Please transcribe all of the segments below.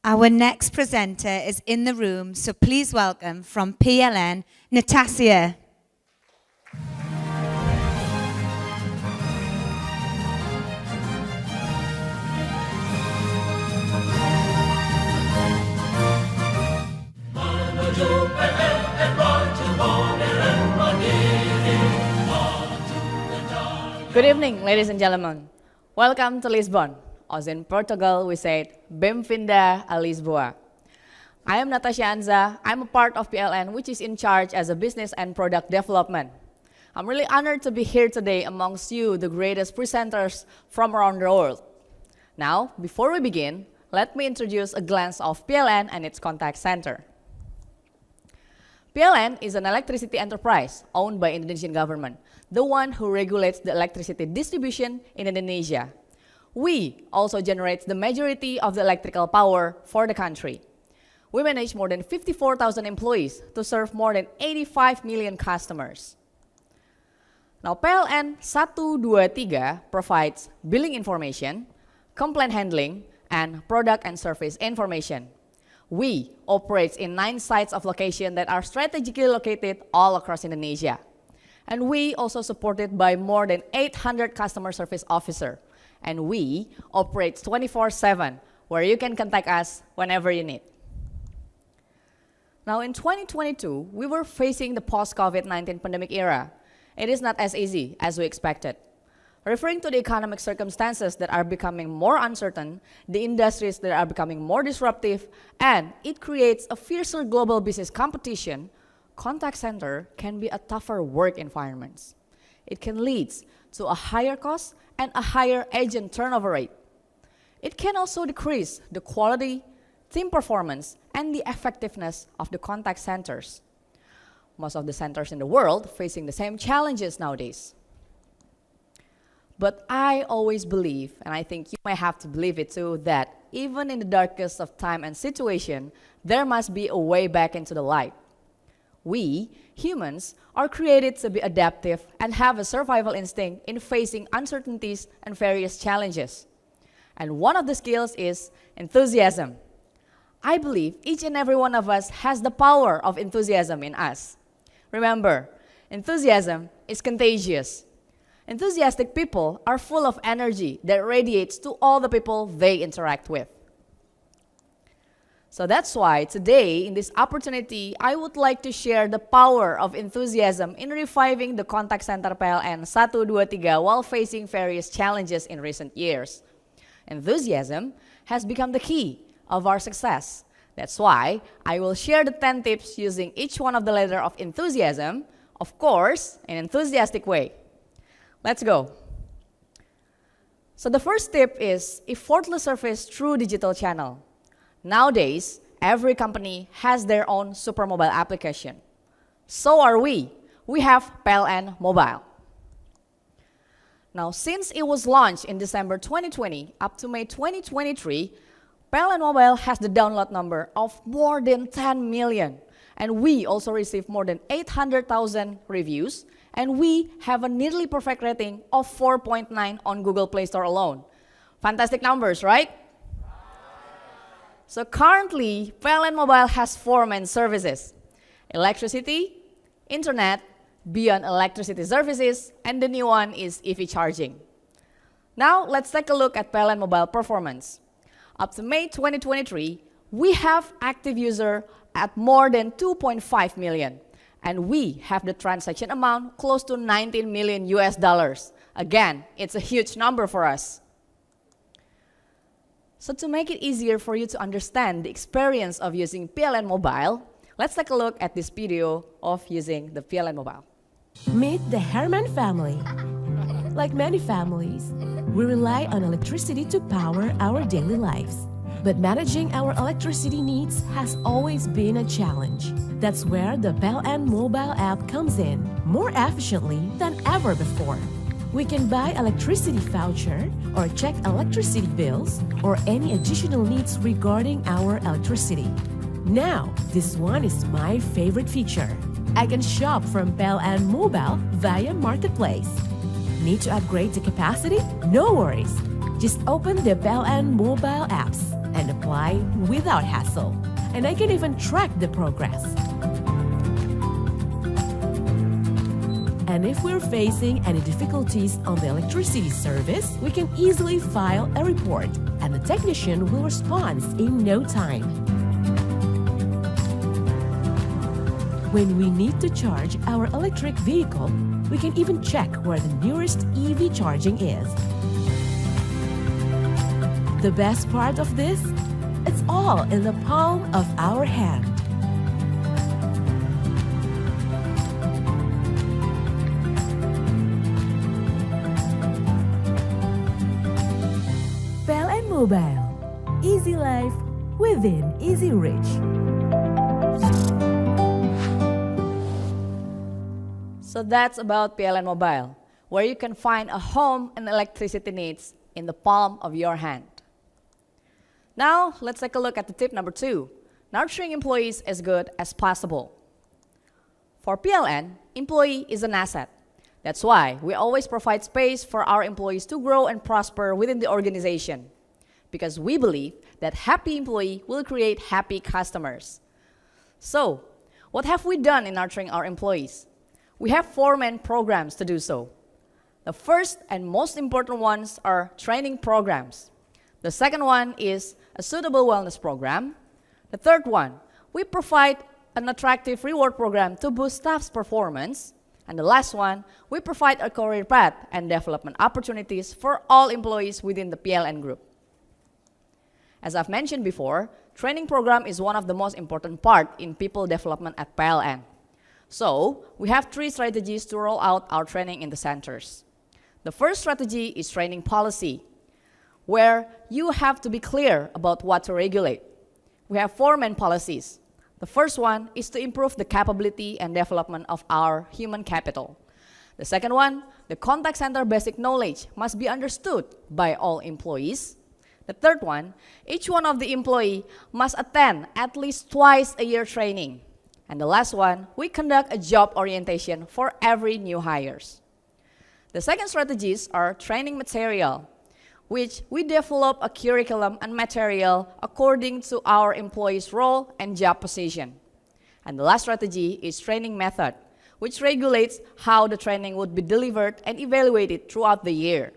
Our next presenter is in the room, so please welcome from PLN, Natassya. Good evening, ladies and gentlemen. Welcome to Lisbon. As in Portugal, we said, Bem-vinda a Lisboa. I am Natassya Anza. I'm a part of PLN, which is in charge as a business and product development. I'm really honored to be here today amongst you, the greatest presenters from around the world. Now, before we begin, let me introduce a glance of PLN and its contact center. PLN is an electricity enterprise owned by Indonesian government, the one who regulates the electricity distribution in Indonesia. We also generate the majority of the electrical power for the country. We manage more than 54,000 employees to serve more than 85 million customers. Now, PLN 123 provides billing information, complaint handling, and product and service information. We operate in 9 sites of location that are strategically located all across Indonesia. And we also supported by more than 800 customer service officers. And we operate 24/7, where you can contact us whenever you need. Now in 2022, we were facing the post-COVID-19 pandemic era. It is not as easy as we expected. Referring to the economic circumstances that are becoming more uncertain, the industries that are becoming more disruptive, and it creates a fiercer global business competition, contact center can be a tougher work environment. It can lead to a higher cost and a higher agent turnover rate. It can also decrease the quality, team performance, and the effectiveness of the contact centers. Most of the centers in the world facing the same challenges nowadays. But I always believe, and I think you may have to believe it too, that even in the darkest of time and situation, there must be a way back into the light. We, humans, are created to be adaptive and have a survival instinct in facing uncertainties and various challenges. And one of the skills is enthusiasm. I believe each and every one of us has the power of enthusiasm in us. Remember, enthusiasm is contagious. Enthusiastic people are full of energy that radiates to all the people they interact with. So that's why today, in this opportunity, I would like to share the power of enthusiasm in reviving the contact center PLN 123 while facing various challenges in recent years. Enthusiasm has become the key of our success. That's why I will share the 10 tips using each one of the letters of enthusiasm, of course, in an enthusiastic way. Let's go. So the first tip is effortless service through digital channel. Nowadays, every company has their own super mobile application. So are we. We have PLN Mobile. Now, since it was launched in December 2020 up to May 2023, PLN Mobile has the download number of more than 10 million. And we also received more than 800,000 reviews. And we have a nearly perfect rating of 4.9 on Google Play Store alone. Fantastic numbers, right? So currently, PLN Mobile has 4 main services: electricity, internet, beyond electricity services, and the new one is EV charging. Now, let's take a look at PLN Mobile performance. Up to May 2023, we have active users at more than 2.5 million, and we have the transaction amount close to 19 million US dollars. Again, it's a huge number for us. So to make it easier for you to understand the experience of using PLN Mobile, let's take a look at this video of using the PLN Mobile. Meet the Herman family. Like many families, we rely on electricity to power our daily lives. But managing our electricity needs has always been a challenge. That's where the PLN Mobile app comes in more efficiently than ever before. We can buy electricity voucher or check electricity bills or any additional needs regarding our electricity. Now, this one is my favorite feature. I can shop from PLN Mobile via Marketplace. Need to upgrade the capacity? No worries. Just open the PLN Mobile apps. and apply without hassle. And I can even track the progress. And if we're facing any difficulties on the electricity service, we can easily file a report and the technician will respond in no time. When we need to charge our electric vehicle, we can even check where the nearest EV charging is. The best part of this? It's all in the palm of our hand. PLN Mobile. Easy life within easy reach. So that's about PLN Mobile, where you can find a home and electricity needs in the palm of your hand. Now, let's take a look at the tip number 2, nurturing employees as good as possible. For PLN, employee is an asset. That's why we always provide space for our employees to grow and prosper within the organization, because we believe that happy employee will create happy customers. So, what have we done in nurturing our employees? We have 4 main programs to do so. The first and most important ones are training programs. The second one is a suitable wellness program. The third one, we provide an attractive reward program to boost staff's performance. And the last one, we provide a career path and development opportunities for all employees within the PLN group. As I've mentioned before, training program is one of the most important part in people development at PLN. So, we have 3 strategies to roll out our training in the centers. The first strategy is training policy, where you have to be clear about what to regulate. We have 4 main policies. The first one is to improve the capability and development of our human capital. The second one, the contact center basic knowledge must be understood by all employees. The third one, each one of the employee must attend at least twice a year training. And the last one, we conduct a job orientation for every new hires. The second strategies are training material, which we develop a curriculum and material according to our employees' role and job position. And the last strategy is training method, which regulates how the training would be delivered and evaluated throughout the year.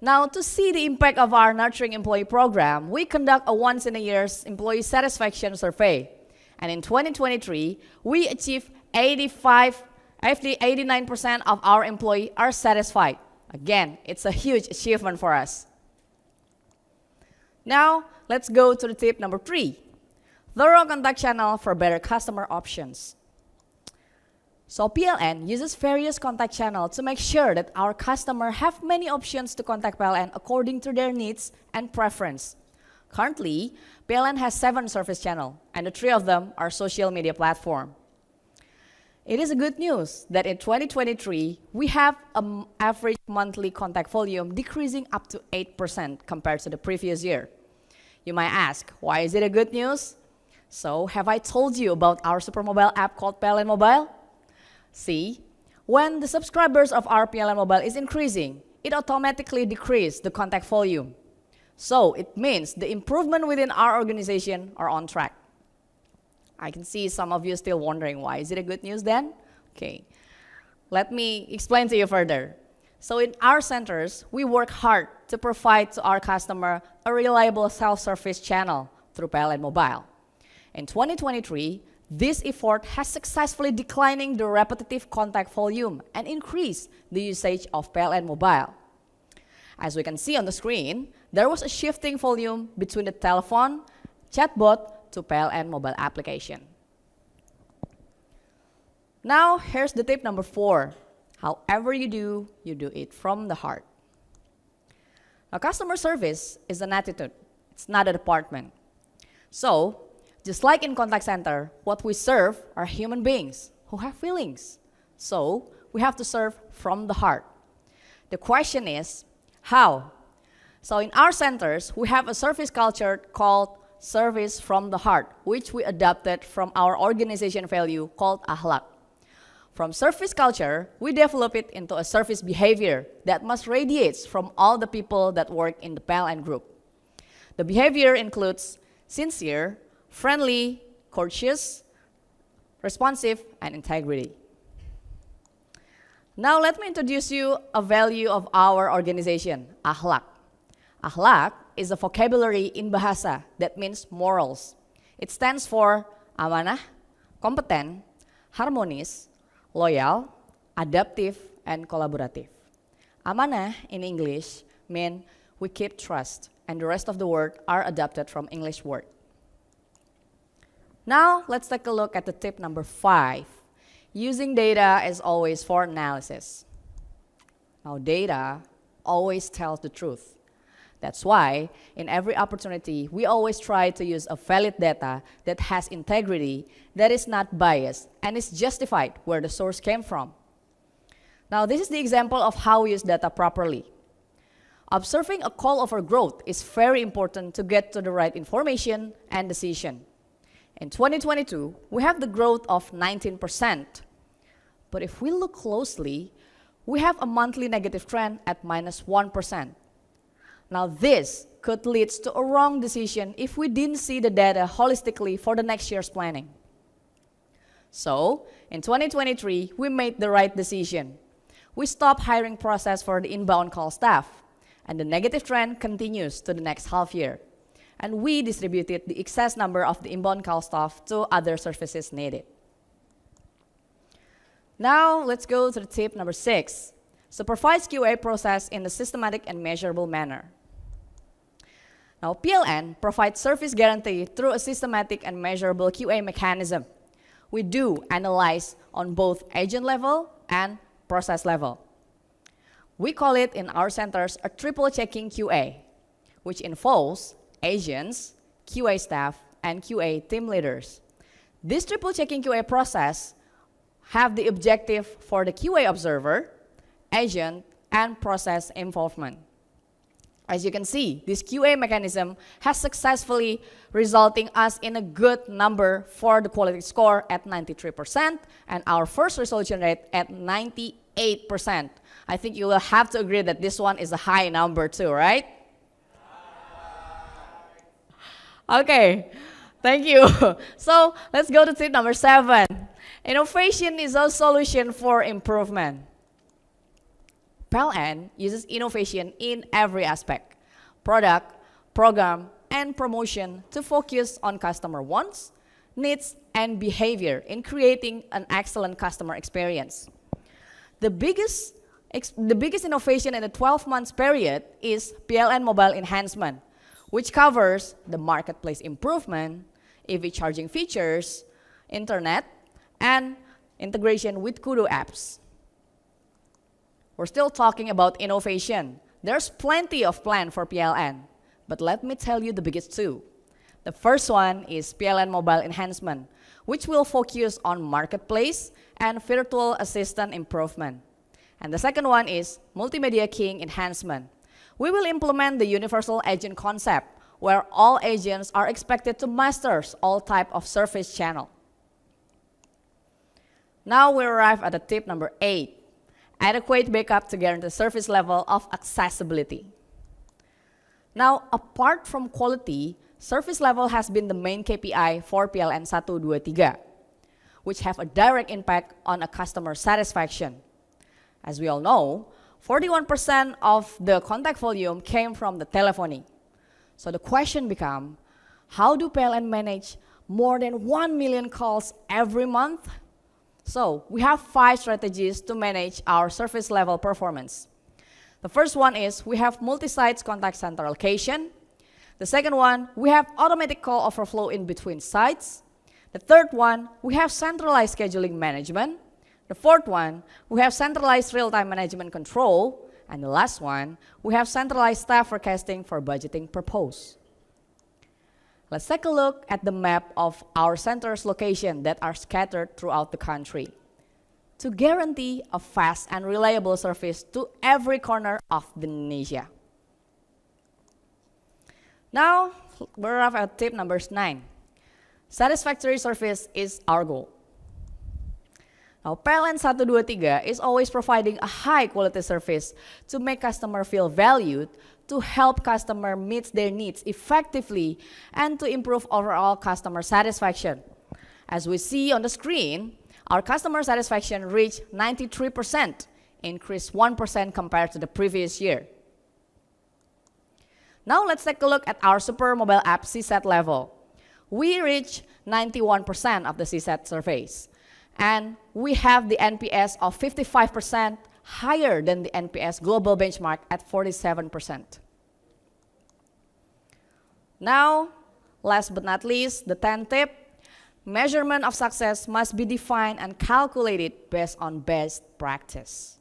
Now, to see the impact of our Nurturing Employee program, we conduct a once-in-a-year employee satisfaction survey. And in 2023, we achieved 89% of our employees are satisfied. Again, it's a huge achievement for us. Now, let's go to the tip number 3, thorough contact channel for better customer options. So PLN uses various contact channels to make sure that our customers have many options to contact PLN according to their needs and preference. Currently, PLN has 7 service channels, and the 3 of them are social media platforms. It is a good news that in 2023, we have an average monthly contact volume decreasing up to 8% compared to the previous year. You might ask, why is it a good news? So, have I told you about our super mobile app called PLN Mobile? See, when the subscribers of our PLN Mobile is increasing, it automatically decreases the contact volume. So, it means the improvement within our organization are on track. I can see some of you still wondering, why is it a good news then? Okay, let me explain to you further. So in our centers, we work hard to provide to our customer a reliable self-service channel through PLN Mobile. In 2023, this effort has successfully declining the repetitive contact volume and increased the usage of PLN Mobile. As we can see on the screen, there was a shifting volume between the telephone, chatbot, to PLN mobile application. Now, here's the tip number 4. However you do it from the heart. Now, customer service is an attitude. It's not a department. So, just like in contact center, what we serve are human beings who have feelings. So, we have to serve from the heart. The question is, how? So, in our centers, we have a service culture called service from the heart, which we adapted from our organization value called akhlak. From service culture, we develop it into a service behavior that must radiate from all the people that work in the PLN group. The behavior includes sincere, friendly, courteous, responsive, and integrity. Now let me introduce you a value of our organization, akhlak. Akhlak is a vocabulary in bahasa that means morals. It stands for amanah, kompetent, harmonis, loyal, adaptive, and collaborative. Amanah in English means we keep trust, and the rest of the word are adapted from English word. Now let's take a look at the tip number 5. Using data as always for analysis. Now data always tells the truth. That's why in every opportunity, we always try to use a valid data that has integrity, that is not biased, and is justified where the source came from. Now this is the example of how we use data properly. Observing a call for growth is very important to get to the right information and decision. In 2022, we have the growth of 19%. But if we look closely, we have a monthly negative trend at -1%. Now this could lead to a wrong decision if we didn't see the data holistically for the next year's planning. So, in 2023, we made the right decision. We stopped hiring process for the inbound call staff, and the negative trend continues to the next half year. And we distributed the excess number of the inbound call staff to other services needed. Now, let's go to the tip number 6. Supervise QA process in a systematic and measurable manner. Now, PLN provides service guarantee through a systematic and measurable QA mechanism. We do analyze on both agent level and process level. We call it in our centers a triple checking QA, which involves agents, QA staff, and QA team leaders. This triple checking QA process have the objective for the QA observer, agent, and process involvement. As you can see, this QA mechanism has successfully resulting us in a good number for the quality score at 93% and our first resolution rate at 98%. I think you will have to agree that this one is a high number too, right? Okay, thank you. So let's go to tip number 7. Innovation is a solution for improvement. PLN uses innovation in every aspect, product, program, and promotion to focus on customer wants, needs, and behavior in creating an excellent customer experience. The biggest innovation in the 12 months period is PLN mobile enhancement, which covers the marketplace improvement, EV charging features, internet, and integration with Kudo apps. We're still talking about innovation. There's plenty of plan for PLN, but let me tell you the biggest two. The first one is PLN mobile enhancement, which will focus on marketplace and virtual assistant improvement. And the second one is multimedia keying enhancement. We will implement the universal agent concept, where all agents are expected to master all type of service channel. Now we arrive at the tip number 8. Adequate backup to guarantee service level of accessibility. Now, apart from quality, service level has been the main KPI for PLN 123, which have a direct impact on a customer satisfaction. As we all know, 41% of the contact volume came from the telephony. So the question becomes, how do PLN manage more than 1 million calls every month? So we have 5 strategies to manage our service level performance. The first one is we have multi-sites contact center allocation. The second one, we have automatic call overflow in between sites. The third one, we have centralized scheduling management. The fourth one, we have centralized real-time management control. And the last one, we have centralized staff forecasting for budgeting purpose. Let's take a look at the map of our centers location that are scattered throughout the country to guarantee a fast and reliable service to every corner of Indonesia. Now, we're at tip number 9. Satisfactory service is our goal. Now, PLN 123 is always providing a high quality service to make customer feel valued to help customer meet their needs effectively and to improve overall customer satisfaction. As we see on the screen, our customer satisfaction reached 93%, increased 1% compared to the previous year. Now let's take a look at our super mobile app CSAT level. We reached 91% of the CSAT surveys, and we have the NPS of 55%, higher than the NPS global benchmark at 47%. Now, last but not least, the 10th tip, measurement of success must be defined and calculated based on best practice.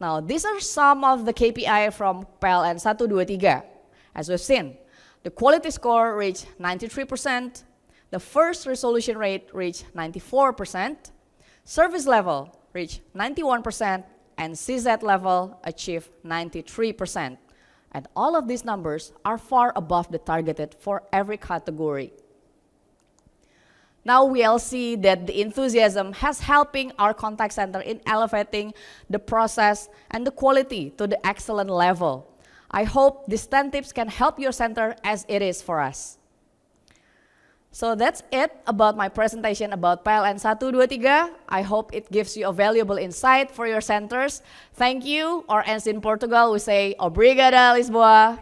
Now, these are some of the KPI from PLN 123. As we've seen, the quality score reached 93%, the first resolution rate reached 94%, service level reached 91%, and CSAT level achieved 93%. And all of these numbers are far above the targeted for every category. Now we'll see that the enthusiasm has helping our contact center in elevating the process and the quality to the excellent level. I hope these 10 tips can help your center as it is for us. So that's it about my presentation about PLN 123. I hope it gives you a valuable insight for your centers. Thank you, or as in Portugal we say, obrigada, Lisboa.